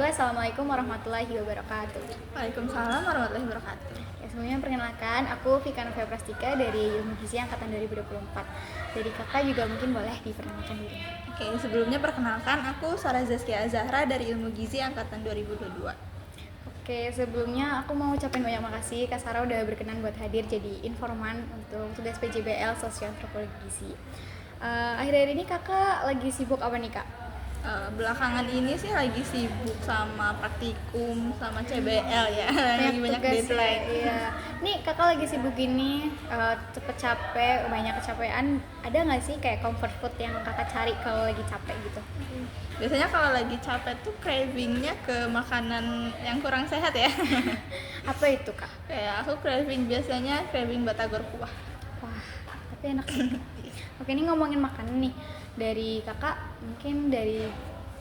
Halo, Assalamualaikum warahmatullahi wabarakatuh. Waalaikumsalam warahmatullahi wabarakatuh. Ya, sebelumnya perkenalkan, aku Vika Novia Prastika dari Ilmu Gizi Angkatan 2024. Dari kakak juga mungkin boleh diperkenalkan diri. Oke, sebelumnya perkenalkan aku Sarah Zaskia Azahra dari Ilmu Gizi Angkatan 2022. Oke, sebelumnya aku mau ucapin banyak makasih Kak Sarah udah berkenan buat hadir jadi informan untuk tugas PJBL Sosial Antropologi Gizi. Akhir-akhir ini kakak lagi sibuk apa nih kak? Belakangan ini sih lagi sibuk sama praktikum sama CBL ya. Lagi banyak tugas deadline. ya, iya. Nih kakak lagi sibuk gini, cepet capek, banyak kecapean. Ada nggak sih kayak comfort food yang kakak cari kalau lagi capek gitu? Biasanya kalau lagi capek tuh cravingnya ke makanan yang kurang sehat ya. Apa itu kak? Kayak aku biasanya craving batagor kuah. Wah, tapi enak sih. Oke, ini ngomongin makanan nih. Dari kakak, mungkin dari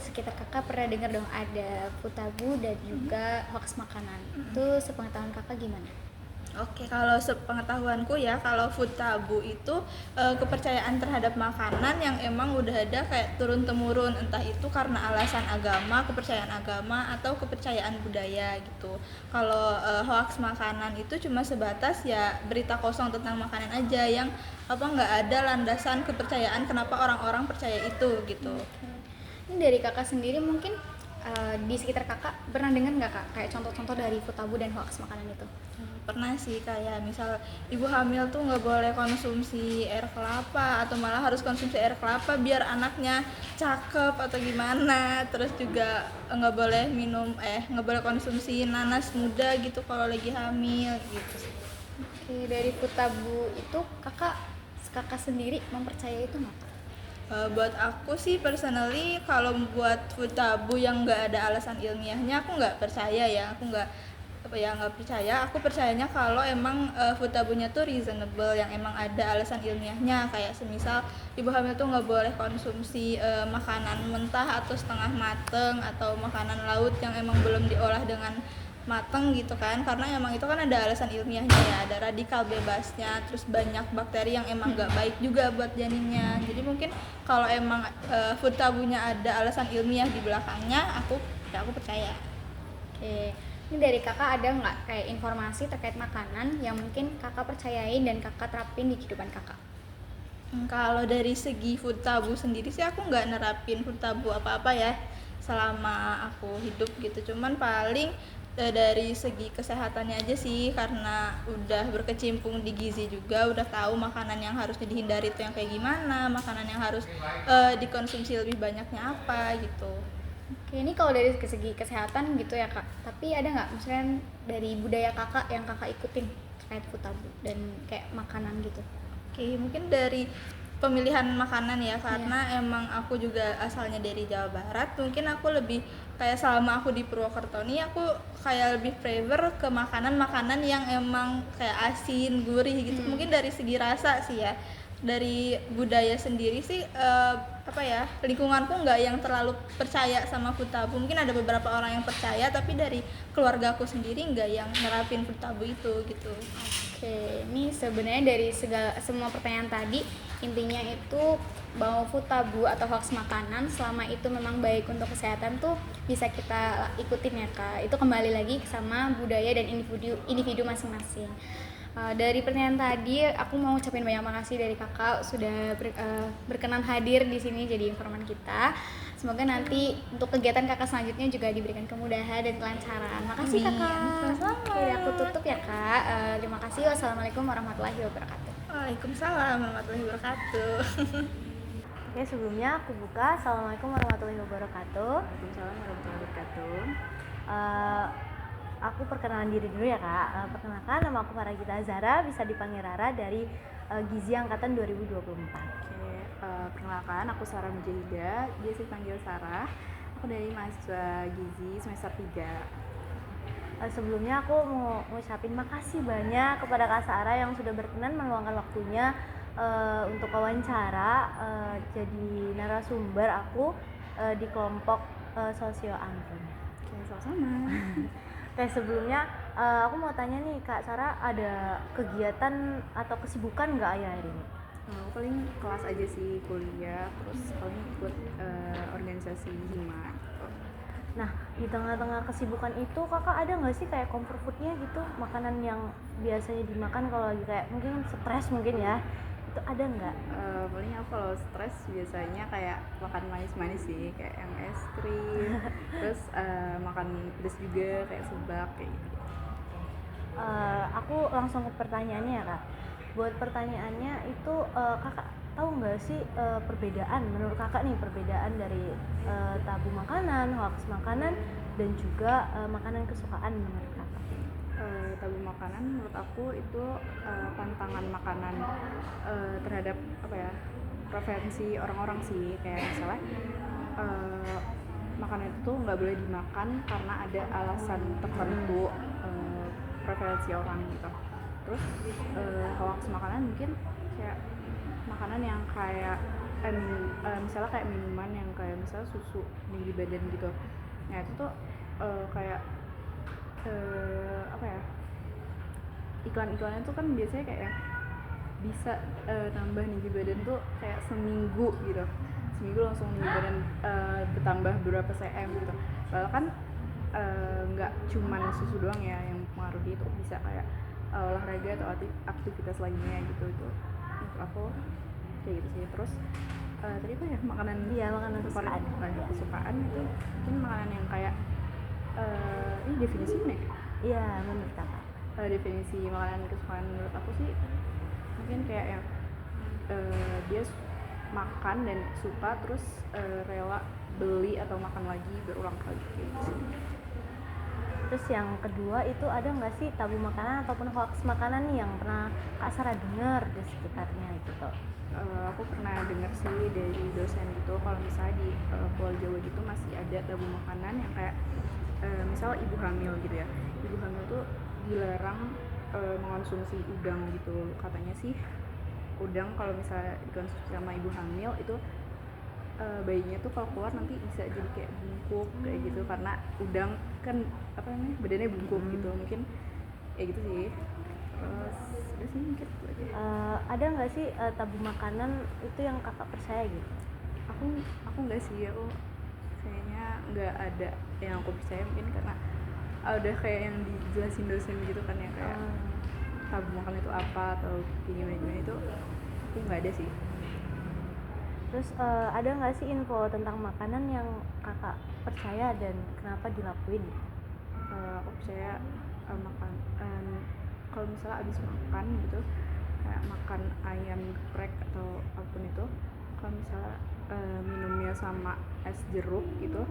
sekitar kakak pernah dengar dong ada food tabu dan juga hoax makanan. Itu sepengetahuan kakak gimana? Oke, kalau sepengetahuanku ya, kalau food tabu itu kepercayaan terhadap makanan yang emang udah ada kayak turun-temurun, entah itu karena alasan agama, kepercayaan agama, atau kepercayaan budaya gitu. Kalau hoax makanan itu cuma sebatas ya berita kosong tentang makanan aja yang nggak ada landasan kepercayaan kenapa orang-orang percaya itu gitu. Ini dari kakak sendiri mungkin di sekitar kakak pernah dengar nggak kak kayak contoh-contoh dari food tabu dan hoax makanan itu? Pernah sih, kayak misal ibu hamil tuh nggak boleh konsumsi air kelapa atau malah harus konsumsi air kelapa biar anaknya cakep atau gimana. Terus juga nggak boleh konsumsi nanas muda gitu kalau lagi hamil gitu sih. Oke, dari food tabu itu kakak sendiri mempercayai itu nggak? Buat aku sih personally, kalau buat food tabu yang nggak ada alasan ilmiahnya aku nggak percaya ya. Nggak percaya. Aku percayanya kalau emang food tabunya tuh reasonable, yang emang ada alasan ilmiahnya, kayak semisal ibu hamil tuh nggak boleh konsumsi makanan mentah atau setengah mateng atau makanan laut yang emang belum diolah dengan mateng gitu kan, karena emang itu kan ada alasan ilmiahnya ya, ada radikal bebasnya, terus banyak bakteri yang emang nggak baik juga buat janinnya. Jadi mungkin kalau emang food tabunya ada alasan ilmiah di belakangnya, aku percaya. Oke, ini dari kakak ada nggak kayak informasi terkait makanan yang mungkin kakak percayain dan kakak terapin di kehidupan kakak? Kalau dari segi food tabu sendiri sih aku nggak nerapin food tabu apa-apa ya selama aku hidup gitu. Cuman paling dari segi kesehatannya aja sih, karena udah berkecimpung di gizi juga, udah tahu makanan yang harusnya dihindari itu yang kayak gimana, makanan yang harus dikonsumsi lebih banyaknya apa gitu. Oke, ini kalau dari segi kesehatan gitu ya kak, tapi ada nggak misalnya dari budaya kakak yang kakak ikutin terkait food tabu dan kayak makanan gitu? Oke, mungkin dari pemilihan makanan ya, karena emang aku juga asalnya dari Jawa Barat. Mungkin aku lebih kayak selama aku di Purwokerto nih, aku kayak lebih prefer ke makanan-makanan yang emang kayak asin, gurih gitu. Mungkin dari segi rasa sih ya. Dari budaya sendiri sih lingkunganku nggak yang terlalu percaya sama food tabu. Mungkin ada beberapa orang yang percaya, tapi dari keluarga aku sendiri nggak yang nerapin food tabu itu gitu. Oke, ini sebenarnya dari semua pertanyaan tadi intinya itu bahwa food tabu atau hoax makanan selama itu memang baik untuk kesehatan tuh bisa kita ikutin ya kak. Itu kembali lagi sama budaya dan individu masing-masing. Dari pertanyaan tadi aku mau ucapin banyak makasih dari kakak sudah berkenan hadir di sini jadi informan kita. Semoga nanti untuk kegiatan kakak selanjutnya juga diberikan kemudahan dan kelancaran. Makasih kakak. Oke, aku tutup ya kak. Terima kasih. Wassalamualaikum warahmatullahi wabarakatuh. Waalaikumsalam warahmatullahi wabarakatuh. Oke, sebelumnya aku buka. Assalamualaikum warahmatullahi wabarakatuh. Waalaikumsalam warahmatullahi wabarakatuh. Aku perkenalan diri dulu ya kak. Perkenalkan, nama aku Faragita Azhara, bisa dipanggil Rara dari Gizi Angkatan 2024. Oke, perkenalkan aku Sarah Mujahida, biasa dipanggil Sarah. Aku dari mahasiswa Gizi semester 3. Sebelumnya aku mau ngucapin makasih banyak kepada Kak Sarah yang sudah berkenan meluangkan waktunya untuk wawancara jadi narasumber aku di kelompok sosio antun. Oke, sama-sama. Oke, sebelumnya aku mau tanya nih Kak Sarah, ada kegiatan atau kesibukan nggak akhir-akhir ini? Aku paling kelas aja sih, kuliah, terus paling ikut organisasi hima gitu. Nah, di tengah-tengah kesibukan itu kakak ada nggak sih kayak comfort foodnya gitu, makanan yang biasanya dimakan kalau lagi kayak mungkin stres mungkin ya, itu ada nggak? Paling aku kalau stres biasanya kayak makan manis-manis sih, kayak yang es krim, terus makan pedas juga kayak sebak kayak gitu. Aku langsung ke pertanyaannya ya kak. Buat pertanyaannya itu kakak tahu nggak sih perbedaan menurut kakak nih, perbedaan dari tabu makanan, hoax makanan, dan juga makanan kesukaan menurut kakak? Tabu makanan menurut aku itu pantangan makanan terhadap apa ya, preferensi orang-orang sih, kayak misalnya makanan itu tuh nggak boleh dimakan karena ada alasan tertentu, preferensi orang gitu. Terus hoax makanan mungkin kayak makanan yang kayak misalnya kayak minuman yang kayak misalnya susu tinggi badan gitu. Nah itu tuh kayak apa ya, iklan-iklannya tuh kan biasanya kayak bisa nambah tinggi badan tuh kayak seminggu gitu, seminggu langsung tinggi badan bertambah berapa cm gitu. Padahal kan nggak cuman susu doang ya yang mempengaruhi, itu bisa kayak olahraga atau aktivitas lainnya gitu. Itu menurut aku kayak gitu sih. Terus tadi apa ya, makanan Makanan kesukaan. kesukaan itu mungkin makanan yang kayak ini definisi nih. Iya, menurut kakak. Definisi makanan kesukaan menurut aku sih mungkin kayak yang dia makan dan suka terus rela beli atau makan lagi berulang kali kayak gitu sih. Terus yang kedua itu ada nggak sih tabu makanan ataupun hoax makanan nih yang pernah Kak Sarah dengar di sekitarnya gitu? Aku pernah dengar sih dari dosen gitu, kalau misalnya di Pulau Jawa gitu masih ada tabu makanan yang kayak misal ibu hamil gitu ya, ibu hamil tuh dilarang mengonsumsi udang gitu. Katanya sih udang kalau misalnya dikonsumsi sama ibu hamil itu bayinya tuh kalau keluar nanti bisa jadi kayak bungkuk kayak gitu, karena udang kan apa namanya, badannya bungkuk gitu, mungkin kayak gitu sih. Terus udah sih mungkin itu aja. Ada nggak sih tabu makanan itu yang kakak percaya gitu? Aku nggak sih, aku kayaknya nggak ada yang aku percaya, mungkin karena udah kayak yang dijelasin dosen gitu kan ya, kayak tabu makan itu apa atau gimana gimana, itu aku nggak ada sih. Terus ada nggak sih info tentang makanan yang kakak percaya dan kenapa dilakuin? Aku percaya makan kalau misalnya abis makan gitu, kayak makan ayam geprek atau apapun itu, kalau misalnya minumnya sama es jeruk gitu,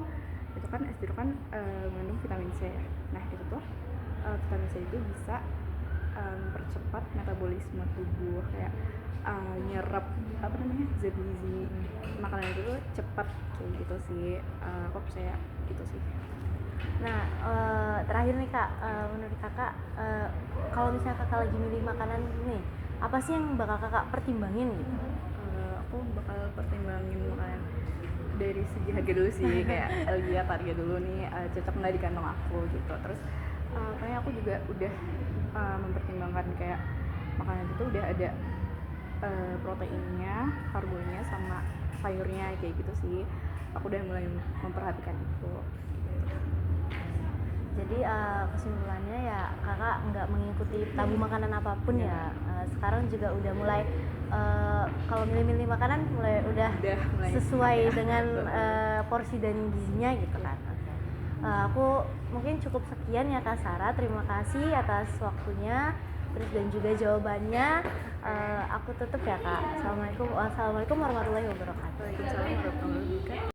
itu kan es jeruk kan mengandung vitamin C ya. Nah itu tuh vitamin C itu bisa mempercepat metabolisme tubuh, kayak nyerap apa namanya, zat gizi makanan itu tuh cepat kayak gitu sih. Aku percaya gitu sih. Nah, terakhir nih kak, menurut kakak kalau misalnya kakak lagi milih makanan nih, apa sih yang bakal kakak pertimbangin gitu? Aku bakal pertimbangin makanan dari segi harga dulu sih, kayak lihat harga dulu nih cocok nggak di kantong aku gitu. Terus kayaknya aku juga udah mempertimbangkan kayak makanan itu udah ada proteinnya, karbonya, sama sayurnya kayak gitu sih. Aku udah mulai memperhatikan itu. Jadi kesimpulannya ya kakak nggak mengikuti tabu makanan apapun ya. Sekarang juga udah mulai kalau milih-milih makanan udah mulai sesuai ada. dengan porsi dan gizinya gitu kan. Aku mungkin cukup sekian ya Kak Sarah. Terima kasih atas waktunya terus dan juga jawabannya. Aku tutup ya Kak. Assalamualaikum warahmatullahi wabarakatuh. Waalaikumsalam warahmatullahi wabarakatuh.